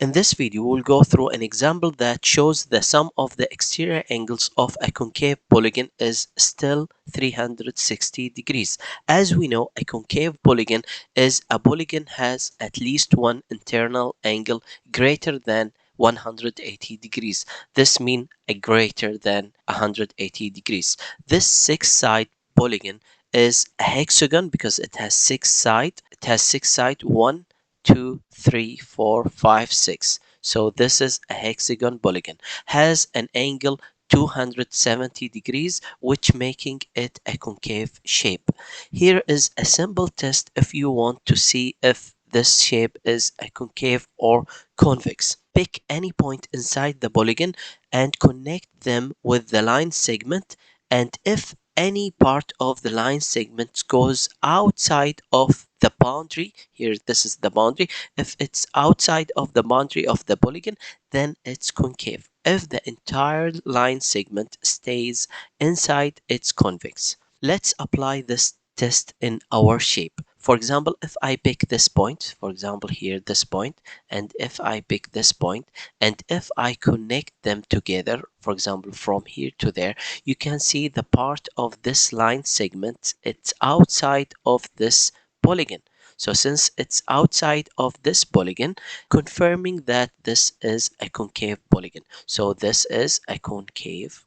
In this video, we'll go through an example that shows the sum of the exterior angles of a concave polygon is still 360 degrees. As we know, a concave polygon is a polygon has at least one internal angle greater than 180 degrees. This means a greater than 180 degrees. This six-side polygon is a hexagon because it has six sides. It has six sides, 1, 2, 3, 4, 5, 6. So this is a hexagon polygon. Has an angle 270 degrees, which making it a concave shape. Here is a simple test if you want to see if this shape is a concave or convex. Pick any point inside the polygon and connect them with the line segment, and if any part of the line segment goes outside of the boundary, here this is the boundary, if it's outside of the boundary of the polygon, then it's concave. If the entire line segment stays inside, it's convex. Let's apply this test in our shape. For example, if I pick this point, for example here this point, and if I pick this point, and if I connect them together, for example from here to there, you can see the part of this line segment, it's outside of this polygon. So since it's outside of this polygon, confirming that this is a concave polygon. So this is a concave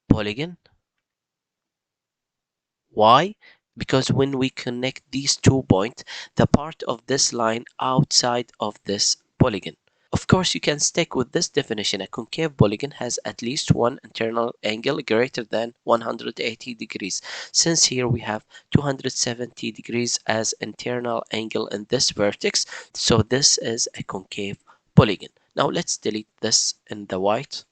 polygon. Why? Because when we connect these 2 points, the part of this line outside of this polygon. Of course, you can stick with this definition. A concave polygon has at least one internal angle greater than 180 degrees. Since here we have 270 degrees as internal angle in this vertex, so this is a concave polygon. Now let's delete this in the white.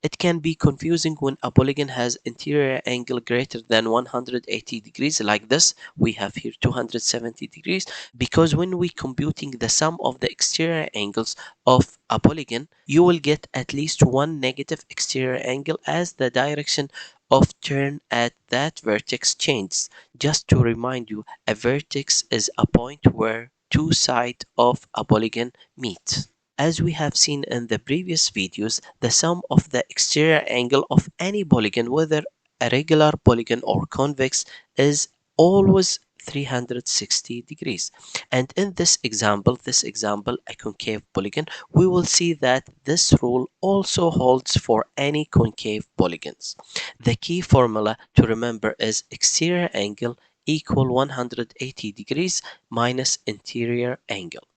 It can be confusing when a polygon has interior angle greater than 180 degrees like this. We have here 270 degrees because when we computing the sum of the exterior angles of a polygon, you will get at least one negative exterior angle as the direction of turn at that vertex changes. Just to remind you, a vertex is a point where two sides of a polygon meet. As we have seen in the previous videos, the sum of the exterior angle of any polygon, whether a regular polygon or convex, is always 360 degrees. And in this example, a concave polygon, we will see that this rule also holds for any concave polygons. The key formula to remember is exterior angle equal 180 degrees minus interior angle.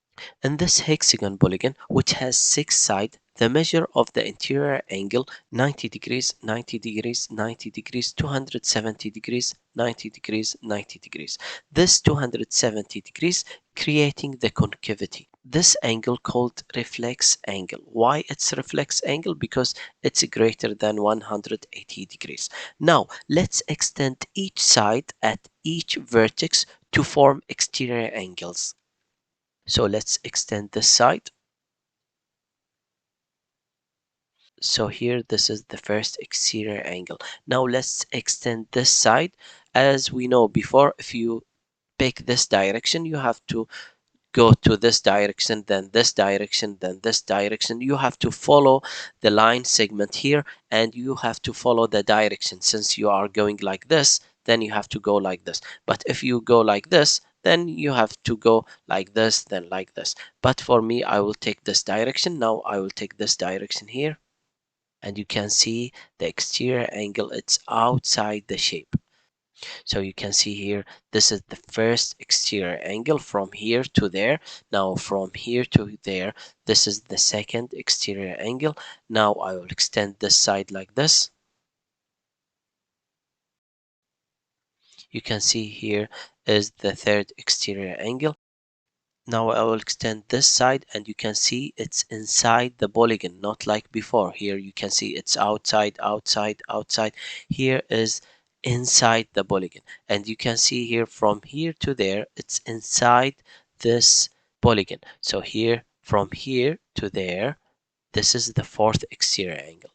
In this hexagon polygon, which has six sides, the measure of the interior angle 90 degrees, 90 degrees, 90 degrees, 270 degrees, 90 degrees, 90 degrees. This 270 degrees creating the concavity. This angle called reflex angle. Why it's reflex angle? Because it's greater than 180 degrees. Now let's extend each side at each vertex to form exterior angles. So let's extend this side. So here this is the first exterior angle. Now let's extend this side. As we know before, if you pick this direction, you have to go to this direction, then this direction, then this direction. You have to follow the line segment here, and you have to follow the direction. Since you are going like this, then you have to go like this. But if you go like this, then you have to go like this, then like this. But for me, I will take this direction. Now I will take this direction here, and you can see the exterior angle, it's outside the shape. So you can see here, this is the first exterior angle from here to there. Now from here to there, this is the second exterior angle. Now I will extend this side like this. You can see here is the third exterior angle. Now I will extend this side, and you can see it's inside the polygon, not like before. Here you can see it's outside, outside, outside. Here is inside the polygon, and you can see here from here to there, it's inside this polygon. So here, from here to there, this is the fourth exterior angle.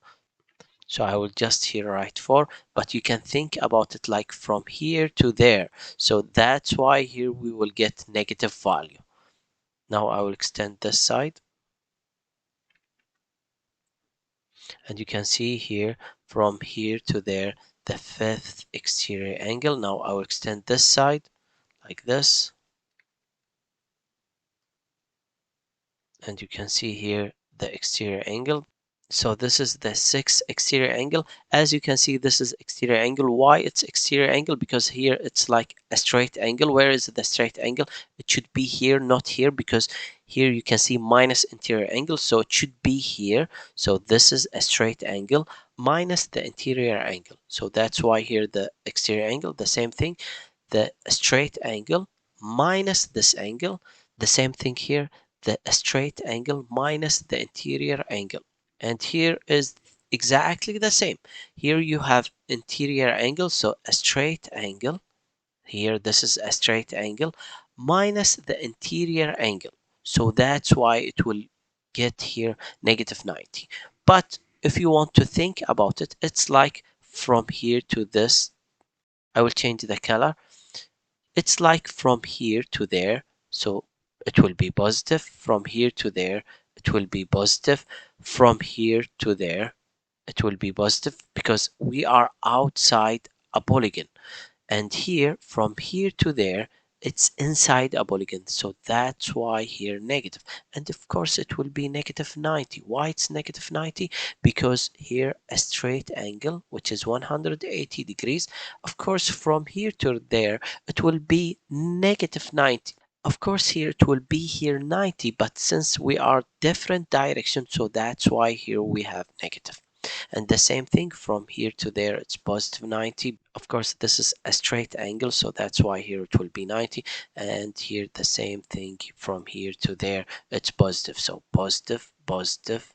So I will just here write 4, but you can think about it like from here to there. So that's why here we will get negative value. Now I will extend this side, and you can see here from here to there the fifth exterior angle. Now I will extend this side like this, and you can see here the exterior angle. So this is the sixth exterior angle. As you can see, this is exterior angle. Why it's exterior angle? Because here it's like a straight angle. Where is the straight angle? It should be here, not here, because here you can see minus interior angle. So it should be here. So this is a straight angle minus the interior angle. So that's why here the exterior angle, the same thing, the straight angle minus this angle, the same thing here, the straight angle minus the interior angle. And here is exactly the same. Here you have interior angle, so a straight angle. Here this is a straight angle minus the interior angle. So that's why it will get here negative 90. But if you want to think about it, it's like from here to this. I will change the color. It's like from here to there. So it will be positive. From here to there, it will be positive. From here to there, it will be positive because we are outside a polygon. And here, from here to there, it's inside a polygon. So that's why here negative. And of course, it will be negative 90. Why it's negative 90? Because here a straight angle, which is 180 degrees. Of course, from here to there, it will be negative 90. Of course, here it will be here 90, but since we are different directions, so that's why here we have negative. And the same thing from here to there, it's positive 90. Of course, this is a straight angle, so that's why here it will be 90. And here the same thing from here to there, it's positive. So positive, positive,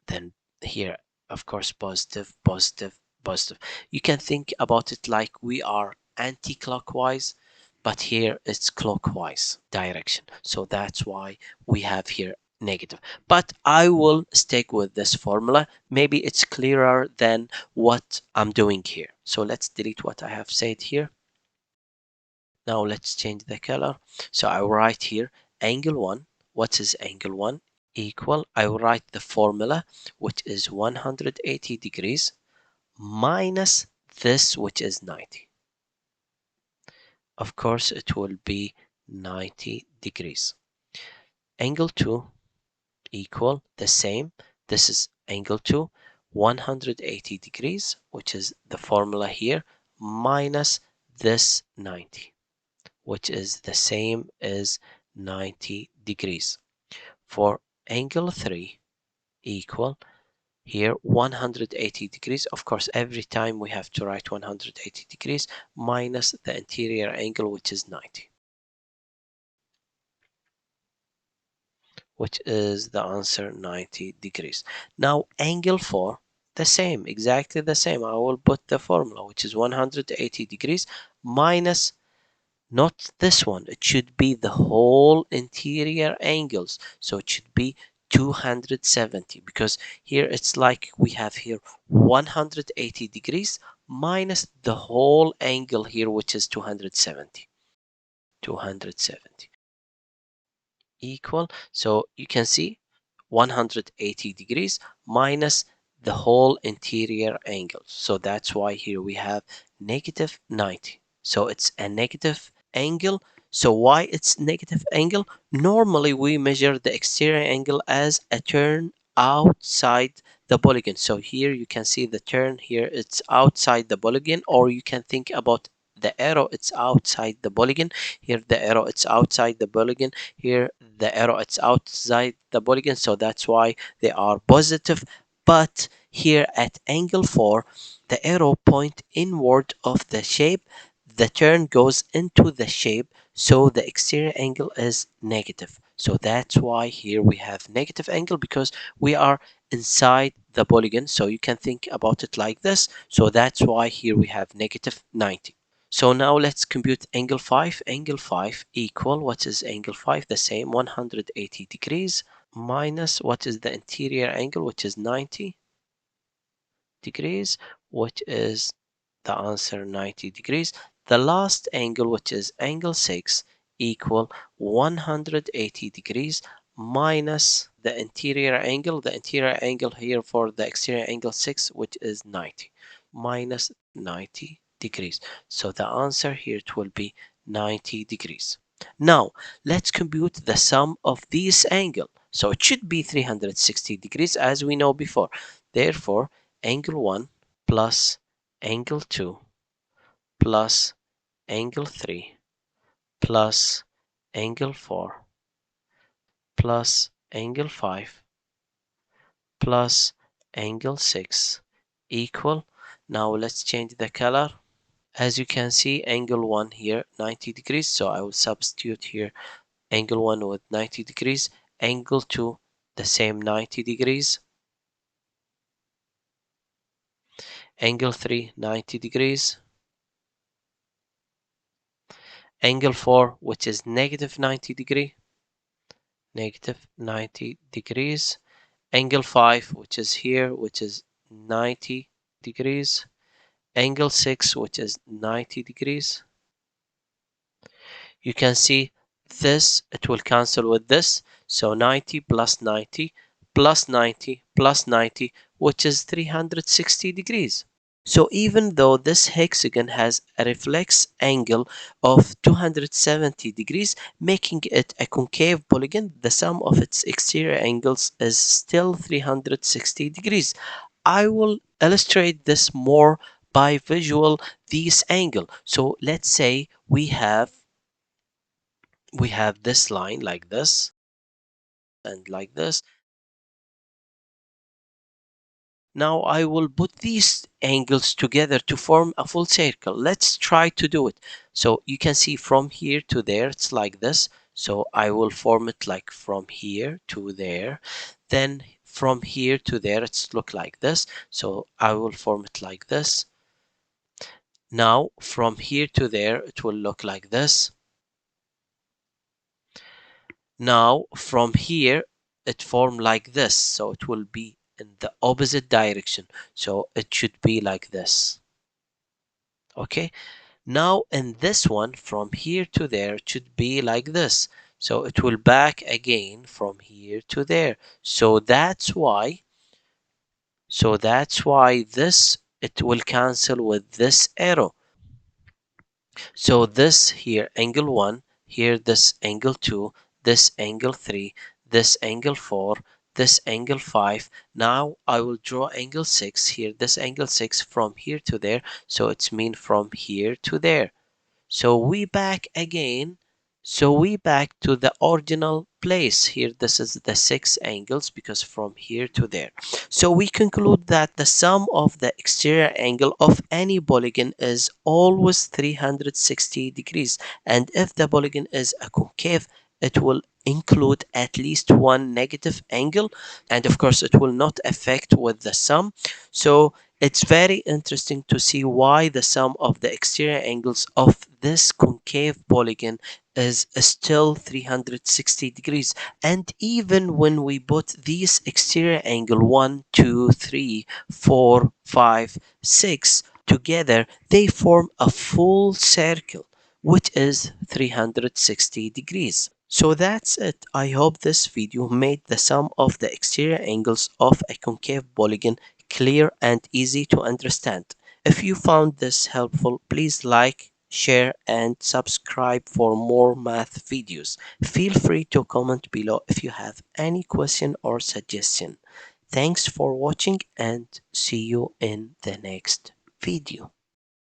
then here, of course, positive, positive, positive. You can think about it like we are anti-clockwise, but here it's clockwise direction. So that's why we have here negative. But I will stick with this formula. Maybe it's clearer than what I'm doing here. So let's delete what I have said here. Now let's change the color. So I will write here angle 1. What is angle 1? Equal, I will write the formula, which is 180 degrees minus this, which is 90. Of course, it will be 90 degrees. Angle 2 equal the same. This is angle 2, 180 degrees, which is the formula here, minus this 90, which is the same as 90 degrees. For angle 3 equal, here 180 degrees. Of course, every time we have to write 180 degrees minus the interior angle, which is 90, which is the answer 90 degrees. Now angle 4, the same, exactly the same. I will put the formula, which is 180 degrees minus not this one. It should be the whole interior angles. So it should be 270, because here it's like we have here 180 degrees minus the whole angle here, which is 270. 270 equal. So you can see 180 degrees minus the whole interior angle. So that's why here we have negative 90. So it's a negative angle. So why it's negative angle? Normally we measure the exterior angle as a turn outside the polygon. So here you can see the turn here, it's outside the polygon, or you can think about the arrow, it's outside the polygon. Here the arrow, it's outside the polygon. Here the arrow, it's outside the polygon. So that's why they are positive. But here at angle 4, the arrow point inward of the shape, the turn goes into the shape, so the exterior angle is negative. So that's why here we have negative angle, because we are inside the polygon. So you can think about it like this. So that's why here we have negative 90. So now let's compute angle 5. Angle 5 equal, what is angle 5? The same, 180 degrees minus what is the interior angle, which is 90. degrees, which is the answer 90 degrees. The last angle, which is angle 6, equal 180 degrees minus the interior angle. The interior angle here for the exterior angle 6, which is 90, minus 90 degrees. So the answer here it will be 90 degrees. Now, let's compute the sum of these angles. So it should be 360 degrees as we know before. Therefore, angle 1 plus angle 2 plus angle 3 plus angle 4 plus angle 5 plus angle 6 equal. Now let's change the color. As you can see, angle 1 here 90 degrees, so I will substitute here angle 1 with 90 degrees, angle 2 the same 90 degrees, angle 3 90 degrees, angle 4 which is negative 90 degree, negative 90 degrees, angle 5 which is here, which is 90 degrees, angle 6 which is 90 degrees. You can see this, it will cancel with this, so 90 plus 90 plus 90 plus 90, which is 360 degrees. So even though this hexagon has a reflex angle of 270 degrees, making it a concave polygon, the sum of its exterior angles is still 360 degrees. I will illustrate this more by visual these angle. So let's say we have this line like this and like this. Now I will put these angles together to form a full circle. Let's try to do it. So you can see from here to there, it's like this. So I will form it like from here to there. Then from here to there, it's look like this. So I will form it like this. Now from here to there, it will look like this. Now from here, it formed like this. So it will be in the opposite direction. So it should be like this. Okay, now in this one from here to there it should be like this, so it will back again from here to there. So that's why this it will cancel with this arrow. So this here angle 1, here this angle 2, this angle 3, this angle 4, this angle 5. Now I will draw angle 6 here, this angle 6 from here to there, so it's mean from here to there. So we back again. So we back to the original place here. This is the 6 angles because from here to there. So we conclude that the sum of the exterior angle of any polygon is always 360 degrees. And if the polygon is a concave, it will include at least one negative angle. And of course, it will not affect with the sum. So it's very interesting to see why the sum of the exterior angles of this concave polygon is still 360 degrees. And even when we put these exterior angle 1, 2, 3, 4, 5, 6 together, they form a full circle, which is 360 degrees. So that's it. I hope this video made the sum of the exterior angles of a concave polygon clear and easy to understand. If you found this helpful, please like, share, and subscribe for more math videos. Feel free to comment below if you have any question or suggestion. Thanks for watching and see you in the next video.